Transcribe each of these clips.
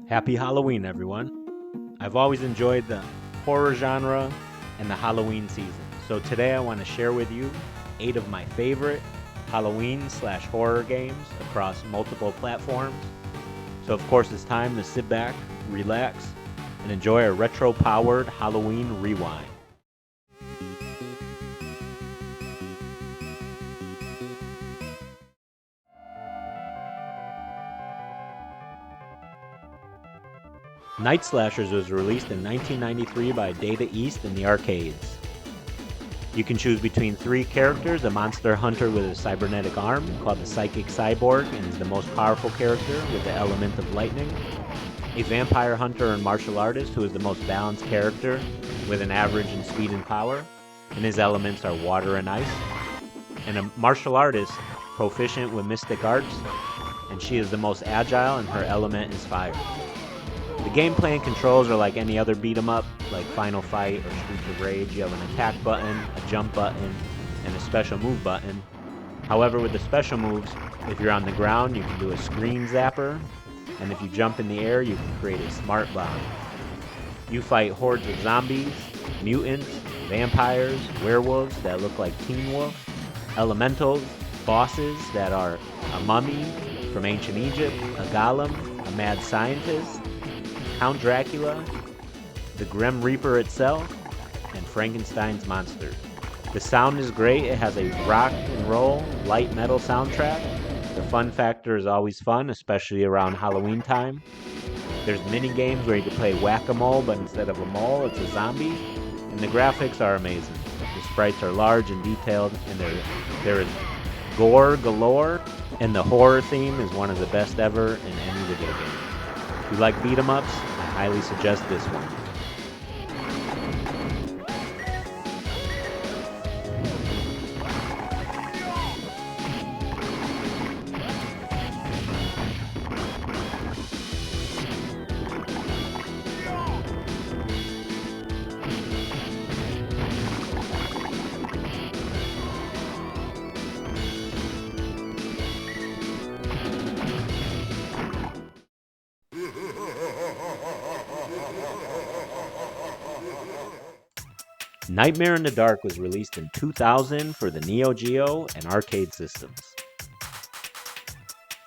Happy Halloween, everyone. I've always enjoyed the horror genre and the Halloween season. So today I want to share with you 8 of my favorite Halloween/horror games across multiple platforms. So of course it's time to sit back, relax, and enjoy a retro-powered Halloween rewind. Night Slashers was released in 1993 by Data East in the arcades. You can choose between 3 characters: a monster hunter with a cybernetic arm called the Psychic Cyborg and is the most powerful character with the element of lightning, a vampire hunter and martial artist who is the most balanced character with an average in speed and power, and his elements are water and ice, and a martial artist proficient with mystic arts, and she is the most agile and her element is fire. The gameplay and controls are like any other beat 'em up, like Final Fight or Streets of Rage. You have an attack button, a jump button, and a special move button. However, with the special moves, if you're on the ground, you can do a screen zapper, and if you jump in the air, you can create a smart bomb. You fight hordes of zombies, mutants, vampires, werewolves that look like Teen Wolf, elementals, bosses that are a mummy from ancient Egypt, a golem, a mad scientist, Count Dracula, the Grim Reaper itself, and Frankenstein's monster. The sound is great. It has a rock and roll, light metal soundtrack. The fun factor is always fun, especially around Halloween time. There's mini games where you can play whack-a-mole, but instead of a mole, it's a zombie. And the graphics are amazing. The sprites are large and detailed, and there is gore galore, and the horror theme is one of the best ever in any video game. If you like beat 'em ups, I highly suggest this one. Nightmare in the Dark was released in 2000 for the Neo Geo and arcade systems.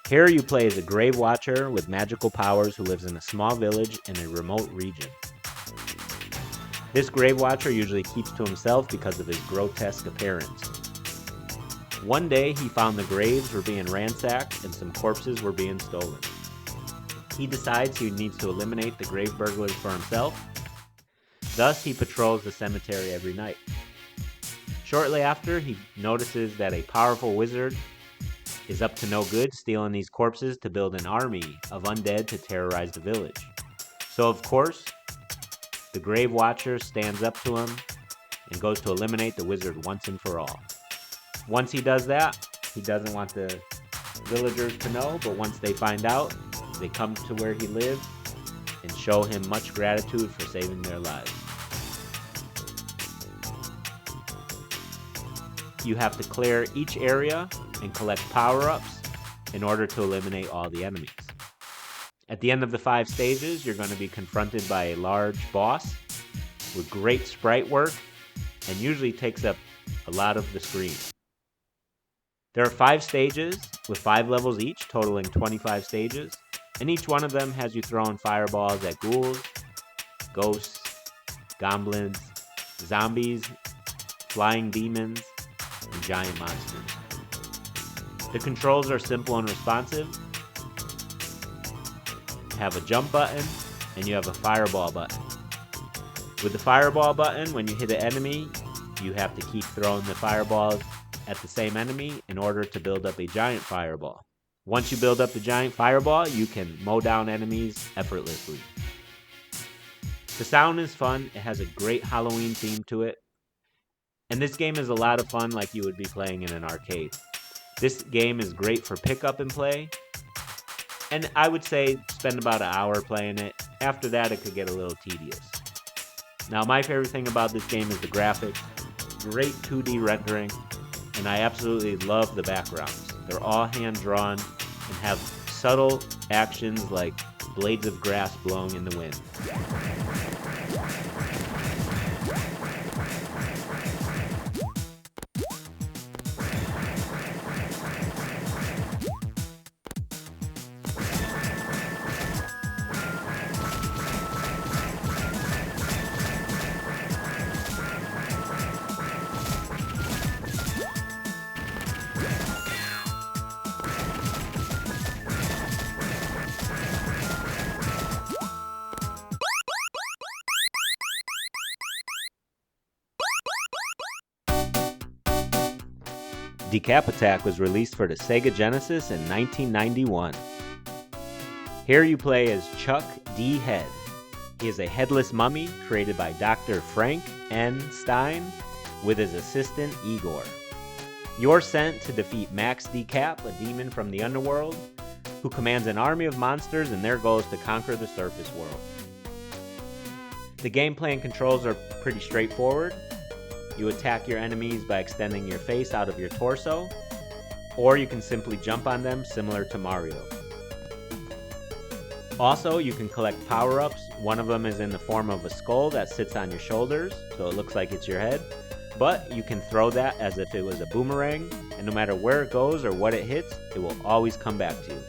Here you play as a grave watcher with magical powers who lives in a small village in a remote region. This grave watcher usually keeps to himself because of his grotesque appearance. One day he found the graves were being ransacked and some corpses were being stolen. He decides he needs to eliminate the grave burglars for himself. Thus, he patrols the cemetery every night. Shortly after, he notices that a powerful wizard is up to no good, stealing these corpses to build an army of undead to terrorize the village. So, of course, the grave watcher stands up to him and goes to eliminate the wizard once and for all. Once he does that, he doesn't want the villagers to know, but once they find out, they come to where he lives and show him much gratitude for saving their lives. You have to clear each area and collect power-ups in order to eliminate all the enemies. At the end of the 5 stages, you're going to be confronted by a large boss with great sprite work and usually takes up a lot of the screen. There are 5 stages with 5 levels each, totaling 25 stages, and each one of them has you throwing fireballs at ghouls, ghosts, goblins, zombies, flying demons, and giant monsters. The controls are simple and responsive. You have a jump button and you have a fireball button. With the fireball button, when you hit an enemy, you have to keep throwing the fireballs at the same enemy in order to build up a giant fireball. Once you build up the giant fireball, you can mow down enemies effortlessly. The sound is fun. It has a great Halloween theme to it. And this game is a lot of fun like you would be playing in an arcade. This game is great for pick up and play. And I would say spend about an hour playing it. After that, it could get a little tedious. Now, my favorite thing about this game is the graphics. Great 2D rendering. And I absolutely love the backgrounds. They're all hand-drawn and have subtle actions like blades of grass blowing in the wind. Decap Attack was released for the Sega Genesis in 1991. Here you play as Chuck D. Head. He is a headless mummy created by Dr. Frank N. Stein with his assistant Igor. You're sent to defeat Max Decap, a demon from the underworld, who commands an army of monsters, and their goal is to conquer the surface world. The gameplay and controls are pretty straightforward. You attack your enemies by extending your face out of your torso, or you can simply jump on them similar to Mario. Also, you can collect power-ups. One of them is in the form of a skull that sits on your shoulders, so it looks like it's your head, but you can throw that as if it was a boomerang, and no matter where it goes or what it hits, it will always come back to you.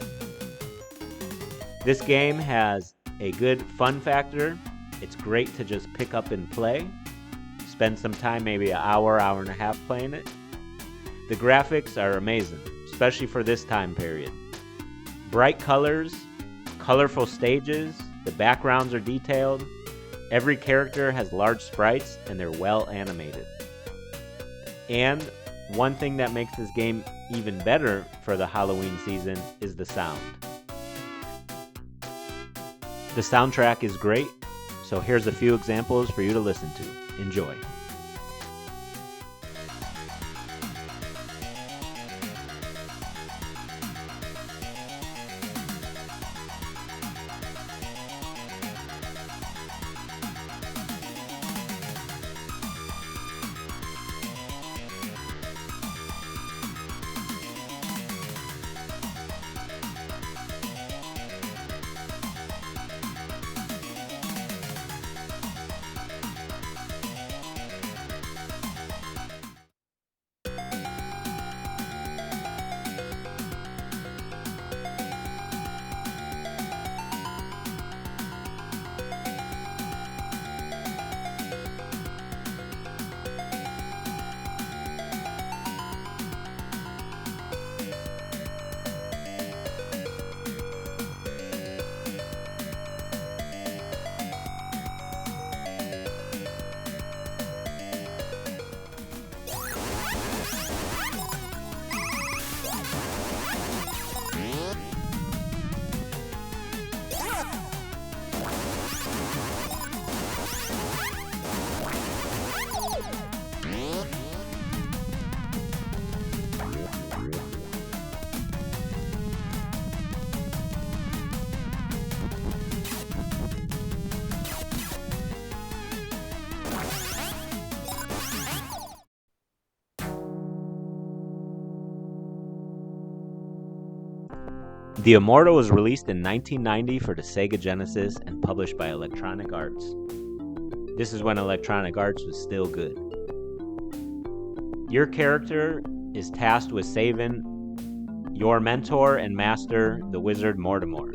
This game has a good fun factor. It's great to just pick up and play. Spend some time, maybe an hour, hour and a half playing it. The graphics are amazing, especially for this time period. Bright colors, colorful stages, the backgrounds are detailed. Every character has large sprites and they're well animated. And one thing that makes this game even better for the Halloween season is the sound. The soundtrack is great, so here's a few examples for you to listen to. Enjoy. The Amort was released in 1990 for the Sega Genesis and published by Electronic Arts. This is when Electronic Arts was still good. Your character is tasked with saving your mentor and master, the wizard Mortimer.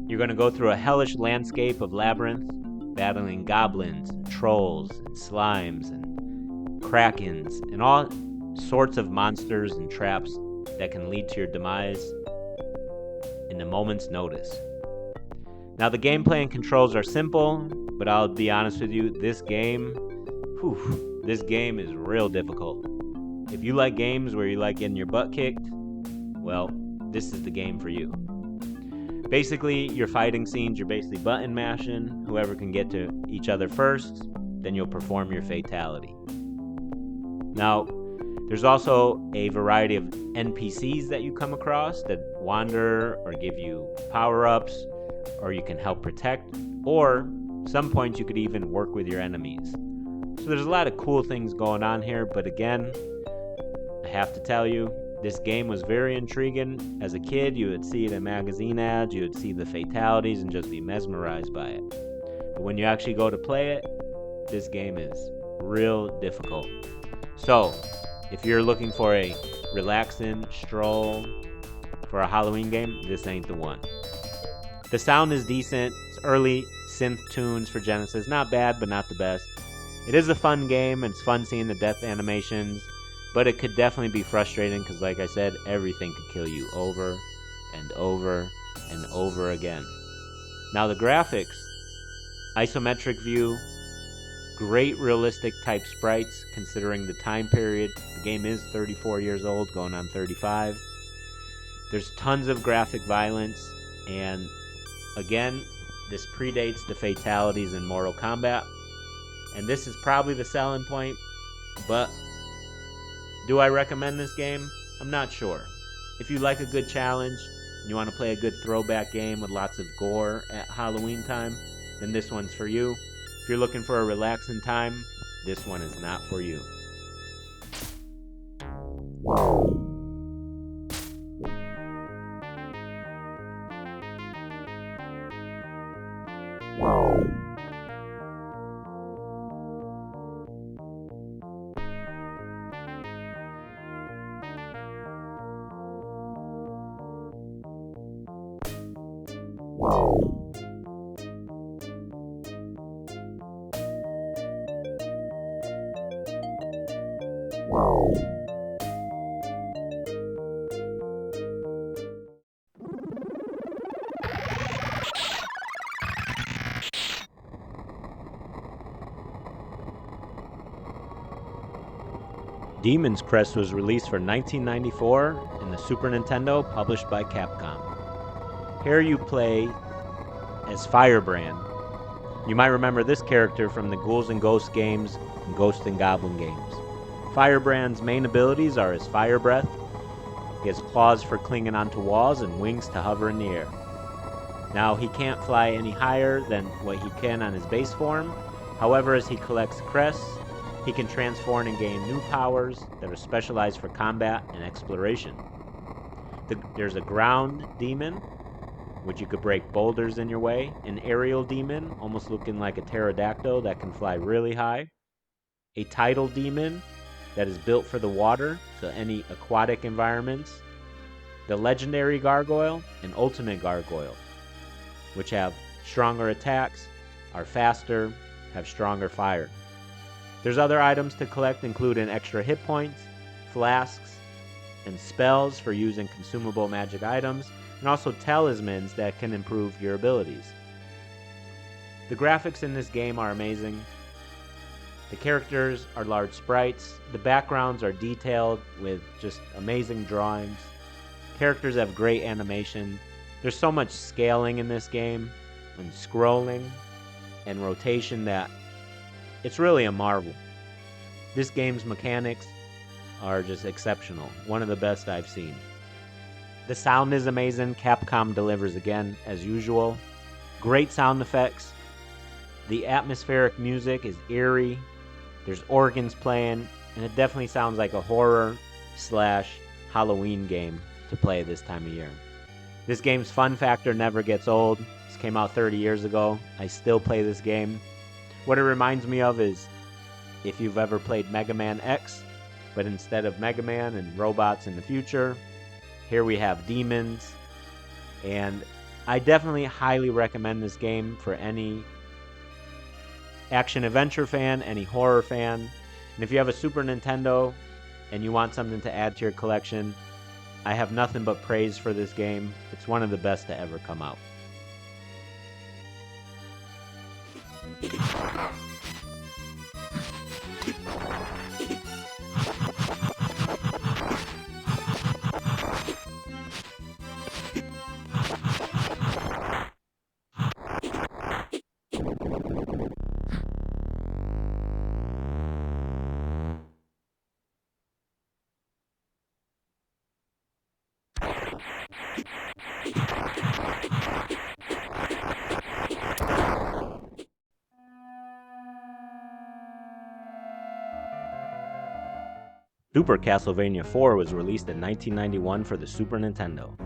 You're going to go through a hellish landscape of labyrinth, battling goblins, and trolls, and slimes, and krakens, and all sorts of monsters and traps that can lead to your demise in a moment's notice. Now, the gameplay and controls are simple, but I'll be honest with you, this game is real difficult. If you like games where you like getting your butt kicked, well, this is the game for you. Basically, your fighting scenes, you're basically button mashing. Whoever can get to each other first, then you'll perform your fatality. Now, there's also a variety of NPCs that you come across that wander or give you power-ups, or you can help protect, or some points you could even work with your enemies. So there's a lot of cool things going on here, but again, I have to tell you, This game was very intriguing. As a kid, you would see it in magazine ads, you would see the fatalities and just be mesmerized by it. But when you actually go to play it, this game is real difficult. So, if you're looking for a relaxing stroll for a Halloween game, this ain't the one. The sound is decent. It's early synth tunes for Genesis. Not bad, but not the best. It is a fun game, and it's fun seeing the death animations, but it could definitely be frustrating because, like I said, everything could kill you over and over and over again. Now the graphics, isometric view, great realistic type sprites considering the time period. The game is 34 years old, going on 35. There's tons of graphic violence, and again, this predates the fatalities in Mortal Kombat. And this is probably the selling point, but do I recommend this game? I'm not sure. If you like a good challenge, and you want to play a good throwback game with lots of gore at Halloween time, then this one's for you. If you're looking for a relaxing time, this one is not for you. Demon's Crest was released for 1994 in the Super Nintendo, published by Capcom. Here you play as Firebrand. You might remember this character from the Ghouls and Ghosts games and Ghost and Goblin games. Firebrand's main abilities are his fire breath. He has claws for clinging onto walls and wings to hover in the air. Now, he can't fly any higher than what he can on his base form. However, as he collects crests, he can transform and gain new powers that are specialized for combat and exploration. There's a ground demon, which you could break boulders in your way. An aerial demon, almost looking like a pterodactyl that can fly really high. A tidal demon that is built for the water, so any aquatic environments. The legendary gargoyle and ultimate gargoyle, which have stronger attacks, are faster, have stronger fire. There's other items to collect, including extra hit points, flasks, and spells for using consumable magic items, and also talismans that can improve your abilities. The graphics in this game are amazing. The characters are large sprites. The backgrounds are detailed with just amazing drawings. Characters have great animation. There's so much scaling in this game, and scrolling, and rotation that it's really a marvel. This game's mechanics are just exceptional. One of the best I've seen. The sound is amazing. Capcom delivers again, as usual. Great sound effects. The atmospheric music is eerie. There's organs playing, and it definitely sounds like a horror/Halloween game to play this time of year. This game's fun factor never gets old. This came out 30 years ago. I still play this game. What it reminds me of is if you've ever played Mega Man X, but instead of Mega Man and robots in the future, here we have demons. And I definitely highly recommend this game for any action-adventure fan, any horror fan. And if you have a Super Nintendo and you want something to add to your collection, I have nothing but praise for this game. It's one of the best to ever come out. Super Castlevania IV was released in 1991 for the Super Nintendo.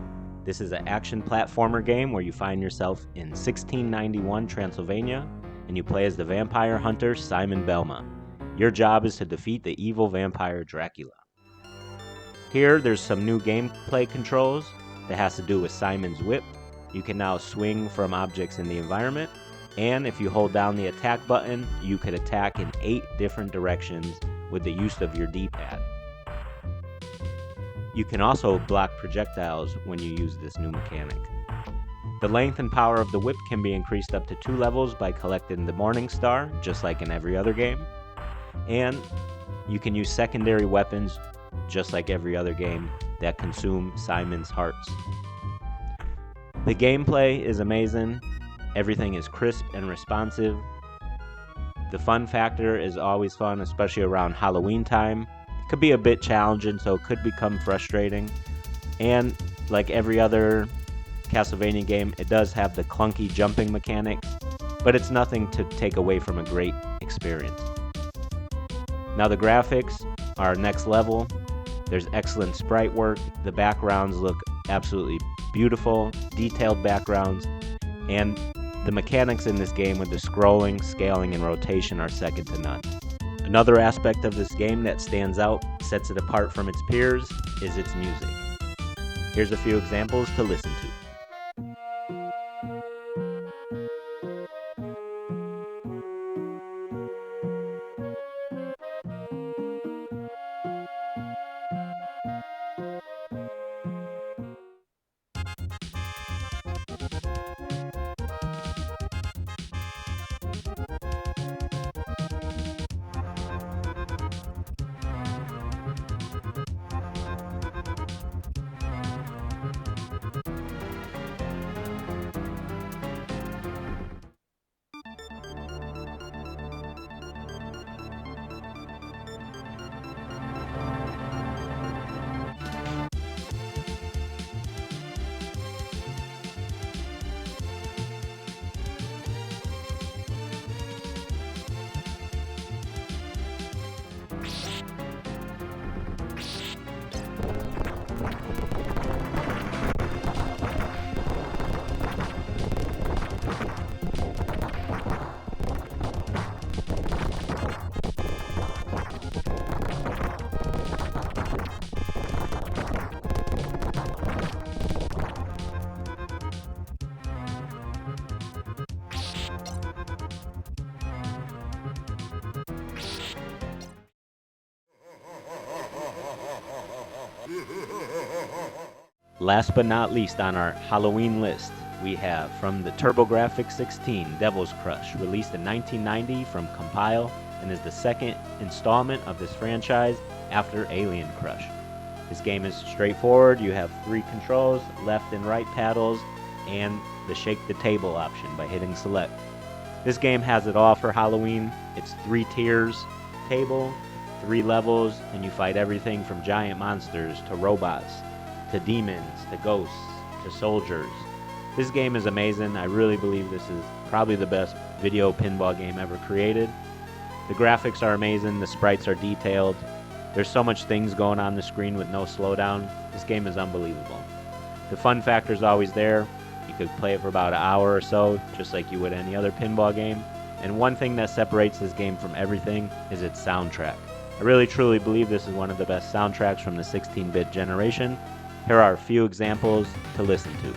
This is an action platformer game where you find yourself in 1691 Transylvania, and you play as the vampire hunter Simon Belmont. Your job is to defeat the evil vampire Dracula. Here, there's some new gameplay controls that has to do with Simon's whip. You can now swing from objects in the environment, and if you hold down the attack button, you could attack in 8 different directions with the use of your D-pad. You can also block projectiles when you use this new mechanic. The length and power of the whip can be increased up to 2 levels by collecting the Morning Star, just like in every other game. And you can use secondary weapons, just like every other game, that consume Simon's hearts. The gameplay is amazing. Everything is crisp and responsive. The fun factor is always fun, especially around Halloween time. It could be a bit challenging, so it could become frustrating. And like every other Castlevania game, it does have the clunky jumping mechanic, but it's nothing to take away from a great experience. Now the graphics are next level. There's excellent sprite work. The backgrounds look absolutely beautiful, detailed backgrounds, and the mechanics in this game with the scrolling, scaling, and rotation are second to none. Another aspect of this game that stands out, sets it apart from its peers, is its music. Here's a few examples to listen to. Last but not least on our Halloween list, we have from the TurboGrafx 16, Devil's Crush, released in 1990 from Compile, and is the second installment of this franchise after Alien Crush. This game is straightforward. You have 3 controls, left and right paddles, and the shake the table option by hitting select. This game has it all for Halloween. It's 3 tiers table, 3 levels, and you fight everything from giant monsters to robots, to demons, to ghosts, to soldiers. This game is amazing. I really believe this is probably the best video pinball game ever created. The graphics are amazing, the sprites are detailed. There's so much things going on the screen with no slowdown. This game is unbelievable. The fun factor is always there. You could play it for about an hour or so, just like you would any other pinball game. And one thing that separates this game from everything is its soundtrack. I really truly believe this is one of the best soundtracks from the 16-bit generation. Here are a few examples to listen to.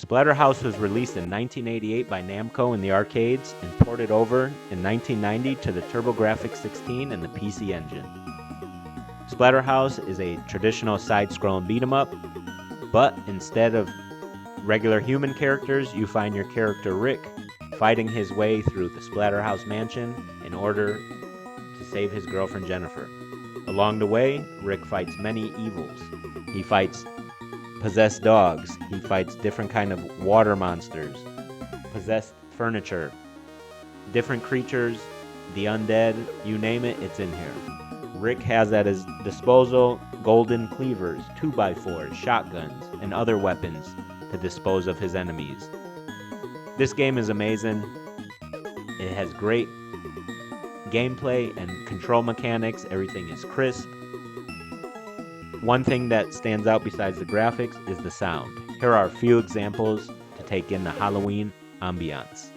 Splatterhouse was released in 1988 by Namco in the arcades and ported over in 1990 to the TurboGrafx-16 and the PC Engine. Splatterhouse is a traditional side-scrolling beat-em-up, but instead of regular human characters, you find your character Rick fighting his way through the Splatterhouse mansion in order to save his girlfriend Jennifer. Along the way, Rick fights many evils. He fights possessed dogs, he fights different kind of water monsters, possessed furniture, different creatures, the undead, you name it, it's in here. Rick has at his disposal golden cleavers, 2x4s, shotguns, and other weapons to dispose of his enemies. This game is amazing. It has great gameplay and control mechanics. Everything is crisp. One thing that stands out besides the graphics is the sound. Here are a few examples to take in the Halloween ambiance.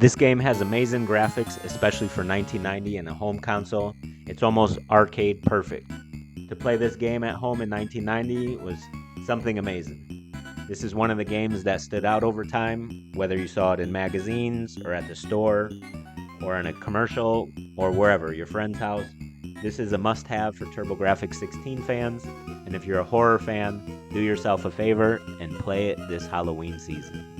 This game has amazing graphics, especially for 1990 and a home console. It's almost arcade perfect. To play this game at home in 1990 was something amazing. This is one of the games that stood out over time, whether you saw it in magazines or at the store or in a commercial or wherever, your friend's house. This is a must-have for TurboGrafx-16 fans, and if you're a horror fan, do yourself a favor and play it this Halloween season.